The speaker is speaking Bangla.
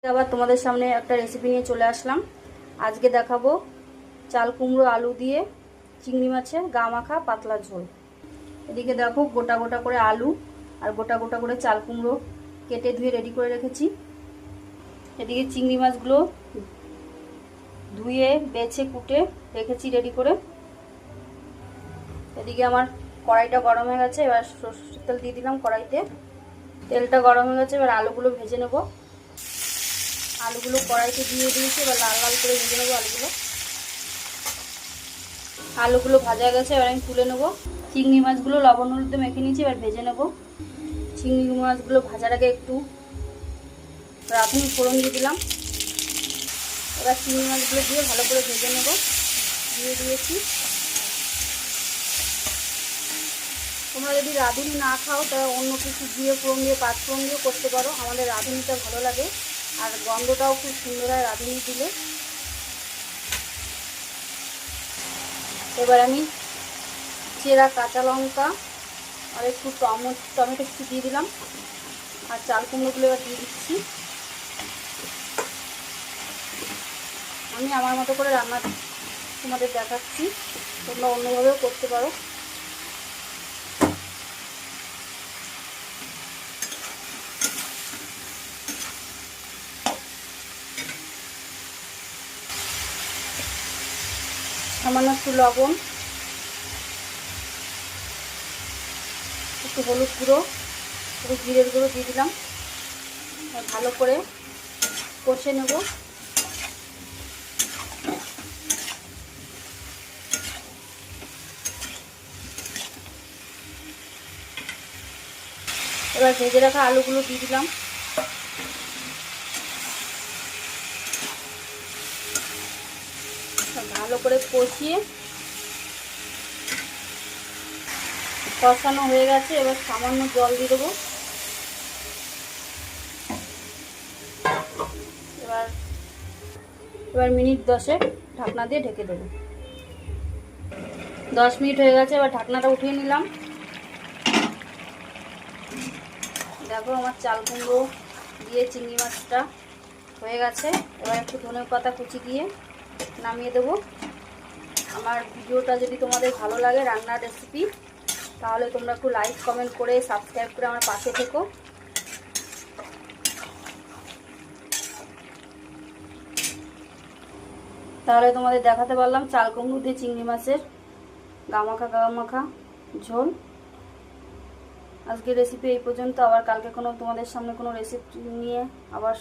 আবার তোমাদের সামনে একটা রেসিপি নিয়ে চলে আসলাম। আজকে দেখাবো চাল কুমড়ো আলু দিয়ে চিংড়ি মাছের গা মাখা পাতলা ঝোল। এদিকে দেখো গোটা গোটা করে আলু আর গোটা গোটা করে চাল কুমড়ো কেটে ধুয়ে রেডি করে রেখেছি। এদিকে চিংড়ি মাছগুলো ধুয়ে বেছে কুটে রেখেছি রেডি করে। এদিকে আমার কড়াইটা গরম হয়ে গেছে, এবার সরষের তেল দিয়ে দিলাম কড়াইতে। তেলটা গরম হয়ে গেছে, এবার আলুগুলো ভেজে নেব। আলুগুলো কড়াইতে দিয়ে দিয়েছি, এবার লাল লাল করে ভেজে নেবো আলুগুলো ভাজা গেছে, এবার আমি তুলে নেবো। চিংড়ি মাছগুলো লবণ হলুদে মেখে নিয়েছি, এবার ভেজে নেব। চিংড়ি মাছগুলো ভাজার আগে একটু রাঁধুনি ফোড়ন দিয়ে দিলাম। এবার চিংড়ি মাছগুলো দিয়ে ভালো করে ভেজে নেব। দিয়ে দিয়েছি। তোমরা যদি রাঁধুনি না খাও তাহলে অন্য কিছু দিয়ে ফোড়ন দিয়ে পাঁচফোড়ন দিয়ে করতে পারো। আমাদের রাঁধুনিটা ভালো লাগে আর গন্ধটাও খুব সুন্দর হয় রাঁধুনি দিলে। এবার আমি চেরা কাঁচা লঙ্কা আর একটু টমেটো কিছু দিয়ে দিলাম আর চাল কুমড়োগুলো এবার দিয়ে দিচ্ছি। আমি আমার মতো করে রান্না তোমাদের দেখাচ্ছি, তোমরা অন্যভাবেও করতে পারো। সামান্য একটু লবণ, একটু হলুদ গুঁড়ো, একটু জিরের গুঁড়ো দিয়ে দিলাম। ভালো করে কষে নেব। এবার ভেজে রাখা আলুগুলো দিয়ে দিলাম। ভালো করে কষিয়ে কষানো হয়ে গেছে, এবার সামান্য জল দিয়ে দেবো। এবার মিনিট 10 ঢাকনা দিয়ে ঢেকে দেবো। 10 মিনিট হয়ে গেছে, এবার ঢাকনাটা উঠিয়ে নিলাম। দেখো আমার চাল কুমড়ো দিয়ে চিংড়ি মাছটা হয়ে গেছে। এবার একটু ধনে পাতা কুচি দিয়ে নামিয়ে দেবো। আমার ভিডিওটা যদি তোমাদের ভালো লাগে রান্নার রেসিপি, তাহলে তোমরা একটু লাইক কমেন্ট করে সাবস্ক্রাইব করে আমার পাশে থেকো। তাহলে তোমাদের দেখাতে পারলাম চাল কুমড়ো দিয়ে চিংড়ি মাছের গা মাখা ঝোল। আজকের রেসিপি এই পর্যন্ত। আবার কালকে তোমাদের সামনে কোনো রেসিপি নিয়ে আবার